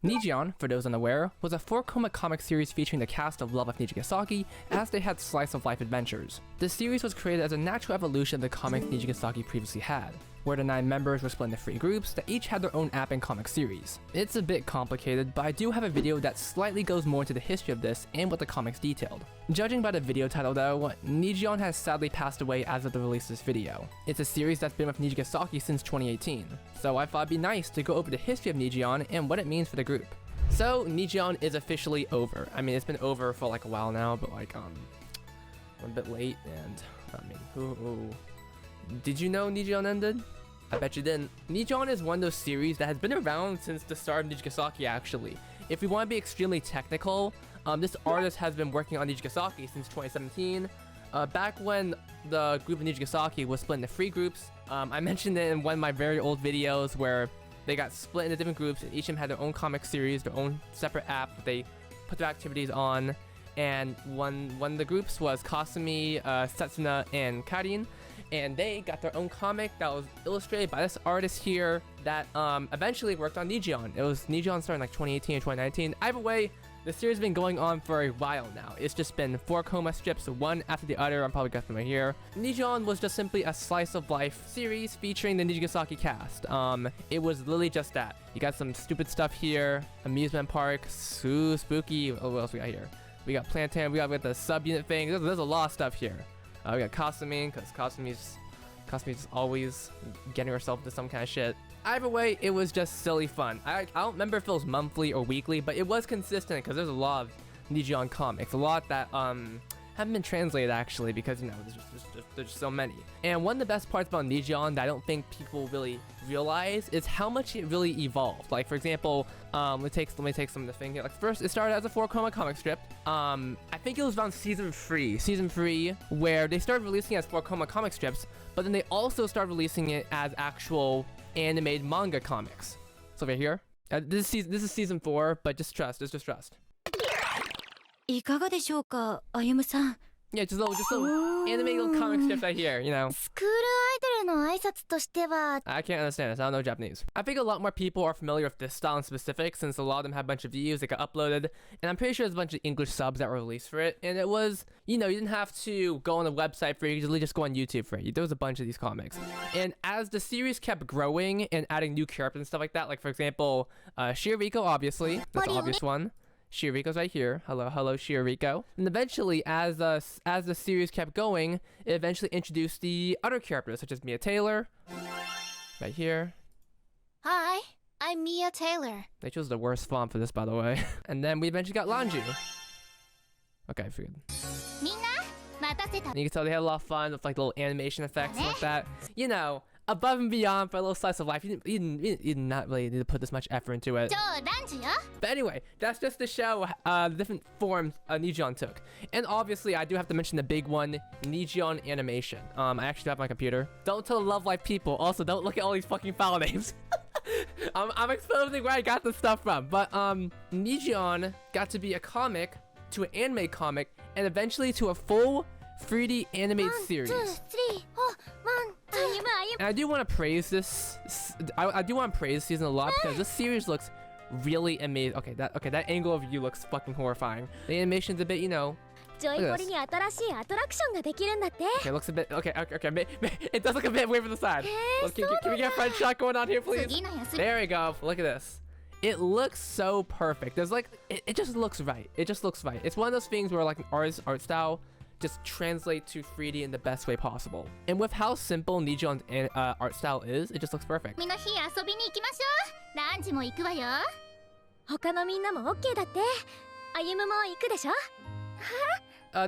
Nijion, for those unaware, was a 4-comic comic series featuring the cast of Love of Nijigasaki as they had slice-of-life adventures. The series was created as a natural evolution of the comics Nijigasaki previously had, where the 9 members were split into 3 groups that each had their own app and comic series. It's a bit complicated, but I do have a video that slightly goes more into the history of this and what the comics detailed. Judging by the video title though, Nijion has sadly passed away as of the release of this video. It's a series that's been with Nijigasaki since 2018, so I thought it'd be nice to go over the history of Nijion and what it means for the group. So Nijion is officially over. I mean, it's been over for like a while now, but like I'm a bit late, and I mean, did you know Nijion ended? I bet you didn't. Nijion is one of those series that has been around since the start of Nijigasaki actually. If we want to be extremely technical, this artist has been working on Nijigasaki since 2017. Back when the group of Nijigasaki was split into 3 groups. I mentioned it in one of my very old videos where they got split into different groups and each of them had their own comic series, their own separate app that they put their activities on. And one of the groups was Kasumi, Setsuna, and Karin. And they got their own comic that was illustrated by this artist here that eventually worked on Nijion. It was Nijion starting like 2018 or 2019. Either way, the series has been going on for a while now. It's just been 4 coma strips, one after the other. I'm probably got them right here. Nijion was just simply a slice of life series featuring the Nijigasaki cast. It was literally just that. You got some stupid stuff here, amusement park, so spooky. Oh, what else we got here? We got planetarium, we got the subunit thing. There's a lot of stuff here. We got Kasumi, because Kasumi's always getting herself into some kind of shit. Either way, it was just silly fun. I don't remember if it was monthly or weekly, but it was consistent because there's a lot of Nijion comics. A lot that haven't been translated actually because, you know, there's just so many. And one of the best parts about Nijion that I don't think people really realize is how much it really evolved. Like, for example, let me take some of the thing here. Like, first, it started as a 4-coma comic strip. I think it was around season 3, where they started releasing it as 4-coma comic strips, but then they also started releasing it as actual animated manga comics. So right here, this is season 4, but just trust. Iかがでしょうか、あゆむさん。 Yeah, just little animated little comic strips right here, you know. スクールアイドルの挨拶としては I can't understand this. I don't know Japanese. I think a lot more people are familiar with this style in specific since a lot of them have a bunch of views that got uploaded. And I'm pretty sure there's a bunch of English subs that were released for it. And it was, you know, you didn't have to go on a website for it. You could just go on YouTube for it. There was a bunch of these comics. And as the series kept growing and adding new characters and stuff like that, like for example, Shiriko, obviously. That's the obvious one. Shiriko's right here. Hello, Shiriko. And eventually, as the series kept going, it eventually introduced the other characters, such as Mia Taylor. Right here. Hi, I'm Mia Taylor. They chose the worst font for this, by the way. And then we eventually got Lanju. Okay, I figured. And you can tell they had a lot of fun with like little animation effects like that. You know, above and beyond for a little slice of life. You did not really need to put this much effort into it. But anyway, that's just to show the different forms Nijion took. And obviously, I do have to mention the big one, Nijion animation. I actually have my computer. Don't tell the Love Life people. Also, don't look at all these fucking file names. I'm exposing where I got this stuff from. But Nijion got to be a comic to an anime comic and eventually to a full 3D animated series. And I do want to praise this. I do want to praise this season a lot because this series looks really amazing. Okay, that angle of you looks fucking horrifying. The animation's a bit, you know. Look at this. Okay, looks a bit. Okay. It does look a bit weird from the side. Look, can we get a front shot going on here, please? There we go. Look at this. It looks so perfect. There's like, it just looks right. It just looks right. It's one of those things where like an artist's art style just translate to 3D in the best way possible. And with how simple Nijion's art style is, it just looks perfect.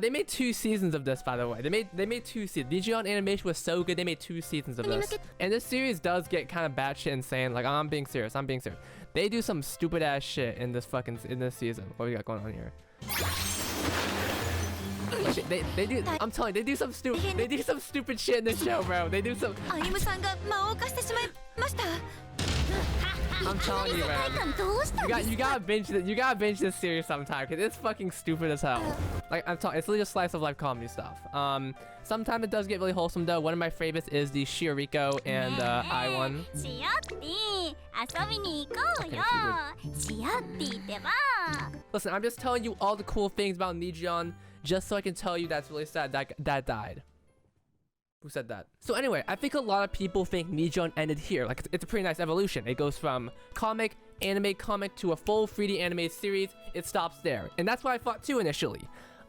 They made 2 seasons of this, by the way. They made 2 seasons. Nijion animation was so good, they made 2 seasons of this. And this series does get kind of batshit insane. Like, I'm being serious. They do some stupid ass shit in this season. What we got going on here? Like, they do. I'm telling you, they do some stupid shit in this show, bro. They do some. I'm telling you, man. You gotta binge this series sometime, because it's fucking stupid as hell. Like, I'm talking, it's literally just slice of life comedy stuff. Sometimes it does get really wholesome though. One of my favorites is the Shioriko and I one. Listen, I'm just telling you all the cool things about Nijion, just so I can tell you that's really sad that died. Who said that? So anyway, I think a lot of people think Nijion ended here. Like, it's a pretty nice evolution. It goes from anime comic to a full 3D animated series. It stops there. And that's what I thought too initially.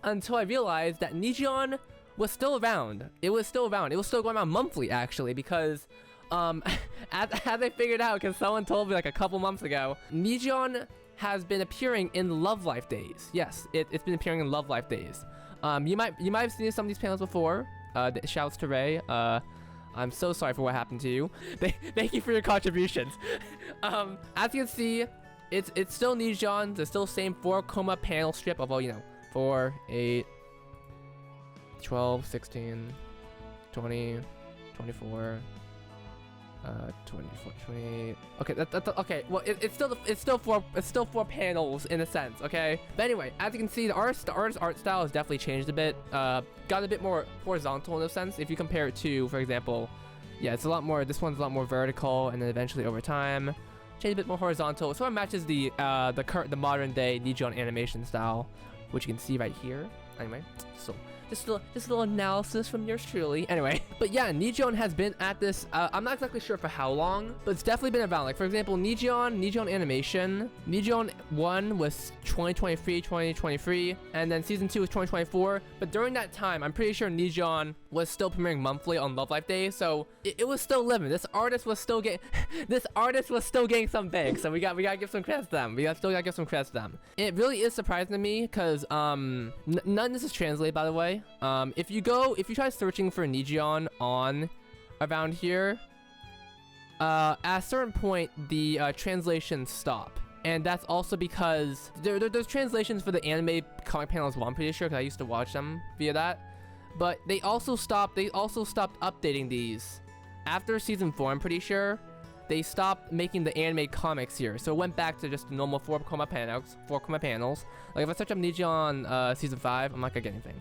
Until I realized that Nijion was still around. It was still around. It was still going around monthly, actually, because as I figured out, because someone told me like a couple months ago, Nijion has been appearing in Love Life Days. Yes, it's been appearing in Love Life Days. You might have seen some of these panels before. Shouts to Ray. I'm so sorry for what happened to you. Thank you for your contributions. As you can see, it's still Nijion. It's still the same 4-coma panel strip, although, you know, 4, 8, 12, 16, 20, 24, 24, 28. Okay, that's okay. Well, it's still four panels in a sense. Okay, but anyway, as you can see, the artist's art style has definitely changed a bit. Got a bit more horizontal in a sense. If you compare it to, for example, yeah, it's a lot more. This one's a lot more vertical, and then eventually over time, change a bit more horizontal. It sort of matches the modern day Nijion animation style, which you can see right here. Anyway, so. Just a little analysis from yours truly. Anyway, but yeah, Nijion has been at this, I'm not exactly sure for how long, but it's definitely been around. Like, for example, Nijion animation, Nijion 1 was 2023, and then season 2 was 2024. But during that time, I'm pretty sure Nijion was still premiering monthly on Love Life Day, so it was still living. This artist was still getting, some big. So we gotta give some credit to them. Still gotta give some credit to them. It really is surprising to me because none of this is translated, by the way. If you try searching for Nijion on around here, at a certain point the translations stop, and that's also because there's translations for the anime comic panels. Well, I'm pretty sure, because I used to watch them via that, but they also stopped updating these after season 4. I'm pretty sure they stopped making the anime comics here, so it went back to just the normal 4-coma panels. Like, if I search up Nijion season 5, I'm not gonna get anything.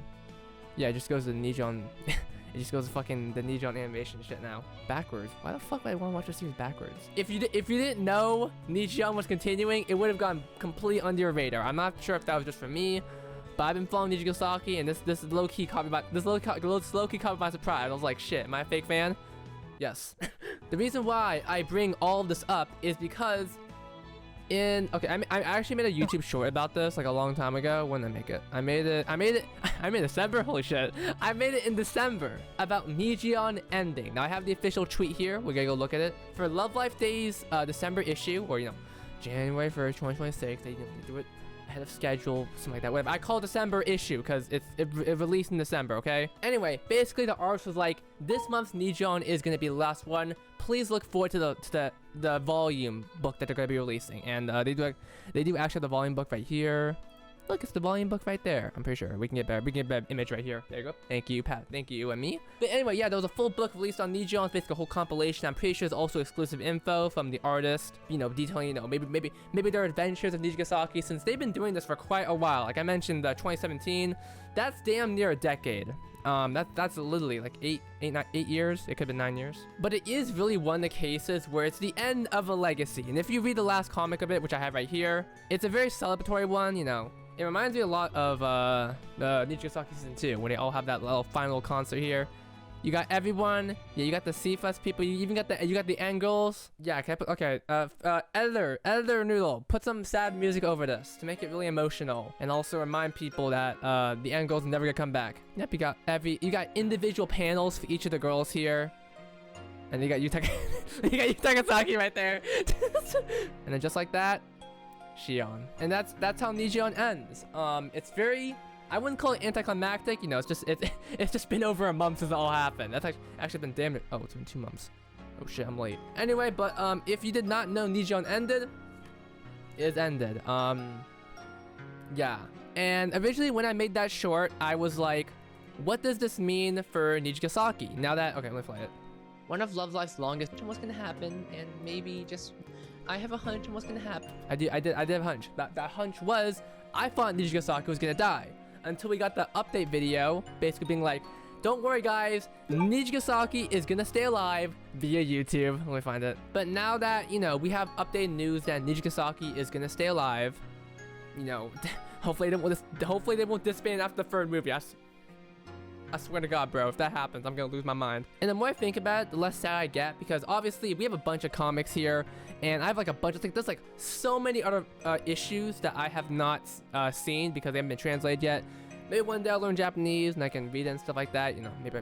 Yeah, it just goes to Nijion. It just goes to fucking the Nijion animation shit now. Backwards. Why the fuck would I want to watch the series backwards? If you didn't know Nijion was continuing, it would have gone completely under your radar. I'm not sure if that was just for me, but I've been following Nijigasaki, and this low-key caught me by surprise. I was like, shit, am I a fake fan? Yes. The reason why I bring all of this up is because I actually made a YouTube short about this like a long time ago. When did I make it? I made it December. Holy shit! I made it in December about Nijion ending. Now I have the official tweet here. We're gonna go look at it for Love Life Days December issue, or January 1st, 2026. They do it ahead of schedule, something like that. Whatever. I call it December issue because it released in December. Okay. Anyway, basically the artist was like, this month's Nijion is gonna be the last one. Please look forward to the volume book that they're gonna be releasing, and they do actually have the volume book right here. Look, it's the volume book right there. I'm pretty sure we can get better image right here. There you go. Thank you, Pat. Thank you, and me. But anyway, yeah, there was a full book released on Nijion. It's basically a whole compilation. I'm pretty sure there's also exclusive info from the artist, detailing, maybe their adventures of Nijigasaki, since they've been doing this for quite a while. Like I mentioned, 2017. That's damn near a decade. That's literally like 8 years. It could have been 9 years. But it is really one of the cases where it's the end of a legacy. And if you read the last comic of it, which I have right here, it's a very celebratory one. It reminds me a lot of the Nijigasaki season 2, when they all have that little final concert here. You got everyone. Yeah, you got the C-Fest people. You even got the angles. Yeah, can I put, okay. Editor Noodle, put some sad music over this to make it really emotional, and also remind people that the angles never gonna come back. Yep, you got individual panels for each of the girls here, and you got Nijigasaki right there. And then just like that, Shion. And that's how Nijion ends. It's very, I wouldn't call it anticlimactic, it's just been over a month since it all happened. That's actually been damn it. Oh, it's been 2 months. Oh shit, I'm late. Anyway, but if you did not know Nijion ended, it ended. Yeah. And originally when I made that short, I was like, what does this mean for Nijigasaki? Now that, okay, let me play it. One of Love Life's longest, what's gonna happen, and maybe just I have a hunch on what's gonna happen. I did have a hunch. That hunch was, I thought Nijigasaki was gonna die. Until we got the update video, basically being like, don't worry guys, Nijigasaki is gonna stay alive via YouTube. Let me find it. But now that, you know, we have updated news that Nijigasaki is gonna stay alive, you know, hopefully they won't disband after the third movie. I swear to God, bro, if that happens, I'm gonna lose my mind. And the more I think about it, the less sad I get, because obviously we have a bunch of comics here, and I have like a bunch of things. There's like so many other issues that I have not seen because they haven't been translated yet. Maybe one day I'll learn Japanese and I can read it and stuff like that. You know, maybe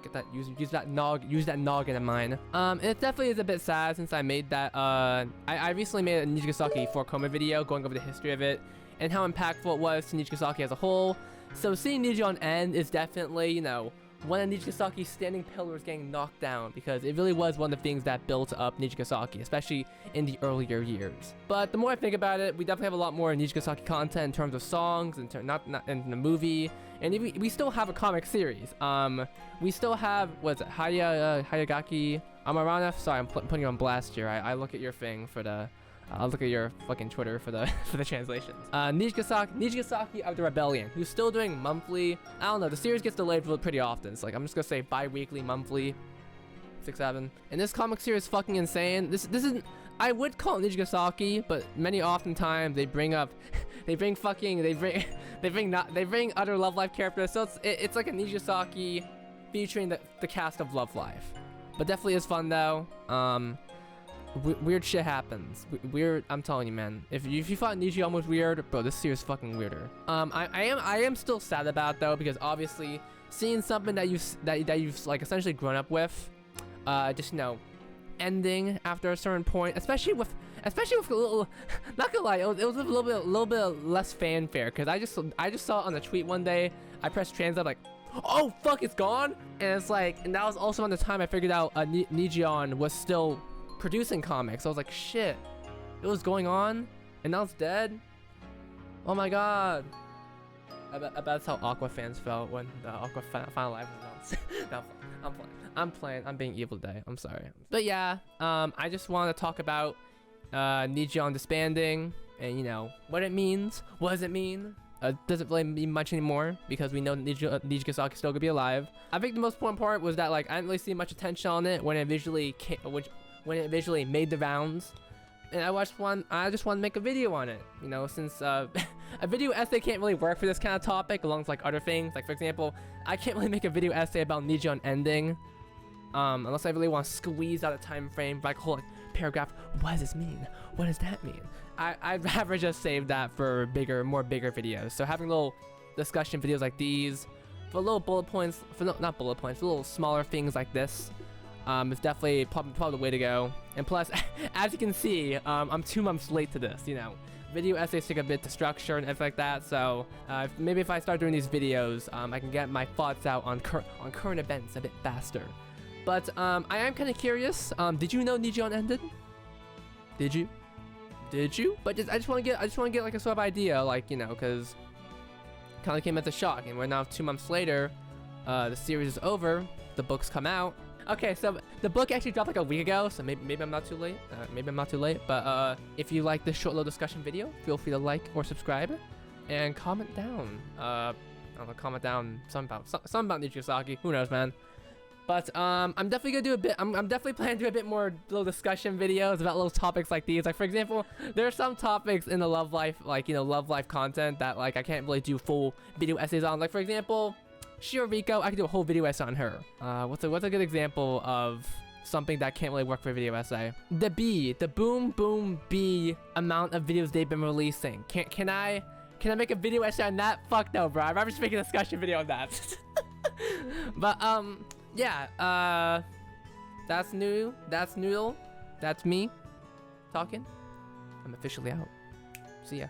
get that use that noggin of mine. And it definitely is a bit sad since I made that. I recently made a Nijigasaki 4 coma video going over the history of it and how impactful it was to Nijigasaki as a whole. So seeing Nijion end is definitely, you know, one of Nijigasaki's standing pillars getting knocked down, because it really was one of the things that built up Nijigasaki, especially in the earlier years. But the more I think about it, we definitely have a lot more Nijigasaki content in terms of songs, not in the movie, and we still have a comic series. We still have, what is it, Hayagaki Amarana? Sorry, I'm putting you on blast here. I look at your thing for the. I'll look at your fucking Twitter for the translations. Nijigasaki of the Rebellion, who's still doing monthly. I don't know, the series gets delayed pretty often. It's like, I'm just gonna say bi-weekly, monthly, 6, 7. And this comic series is fucking insane. This isn't, I would call it Nijigasaki, but many oftentimes they bring up, they bring other Love Life characters. So it's like a Nijigasaki featuring the cast of Love Life. But definitely is fun though. Weird shit happens. Weird, I'm telling you, man. If you thought Nijion was weird, bro, this series is fucking weirder. I am still sad about it, though, because obviously seeing something that you've like essentially grown up with, just, you know, ending after a certain point, especially with a little, not gonna lie, it was with a little bit less fanfare, because I just saw it on the tweet one day. I pressed translate, like, oh fuck, it's gone, and it's like, and that was also on the time I figured out Nijion was still producing comics. I was like, shit, it was going on and now it's dead. Oh my god. I bet that's how Aqua fans felt when the Aqua Final Life was announced. No, I'm playing. I'm being evil today. I'm sorry. But yeah, I just want to talk about Nijion disbanding and, you know, what it means. What does it mean? Doesn't really mean much anymore because we know Nijigasaki is still gonna be alive. I think the most important part was that, like, I didn't really see much attention on it when it visually made the rounds, and I just wanted to make a video on it, you know, since a video essay can't really work for this kind of topic along with like other things. Like, for example, I can't really make a video essay about Nijion ending unless I really want to squeeze out a time frame, like a whole paragraph. What does this mean? What does that mean? I'd rather just save that for more bigger videos. So having little discussion videos like these, for little bullet points, not bullet points, for little smaller things like this, it's definitely probably the way to go. And plus, as you can see, I'm 2 months late to this, you know. Video essays take a bit to structure and everything like that, so maybe if I start doing these videos, I can get my thoughts out on current events a bit faster. But I am kind of curious, did you know Nijion ended? Did you? But I just want to get like a sort of idea, like, you know, because kind of came as a shock, and we're now 2 months later, the series is over, the books come out. Okay, so the book actually dropped like a week ago, so maybe I'm not too late. But if you like this short little discussion video, feel free to like or subscribe, and comment down. I don't know, comment down something about Nijigasaki. Who knows, man? But I'm definitely gonna do a bit. I'm definitely planning to do a bit more little discussion videos about little topics like these. Like, for example, there are some topics in the Love Life, like, you know, Love Life content that, like, I can't really do full video essays on. Like, for example, Shiroriko, I could do a whole video essay on her. What's a good example of something that can't really work for a video essay? The Boom Boom Bee amount of videos they've been releasing. Can I make a video essay on that? Fuck no, bro. I'd rather just make a discussion video on that. But yeah, that's Noodle. That's me talking. I'm officially out. See ya.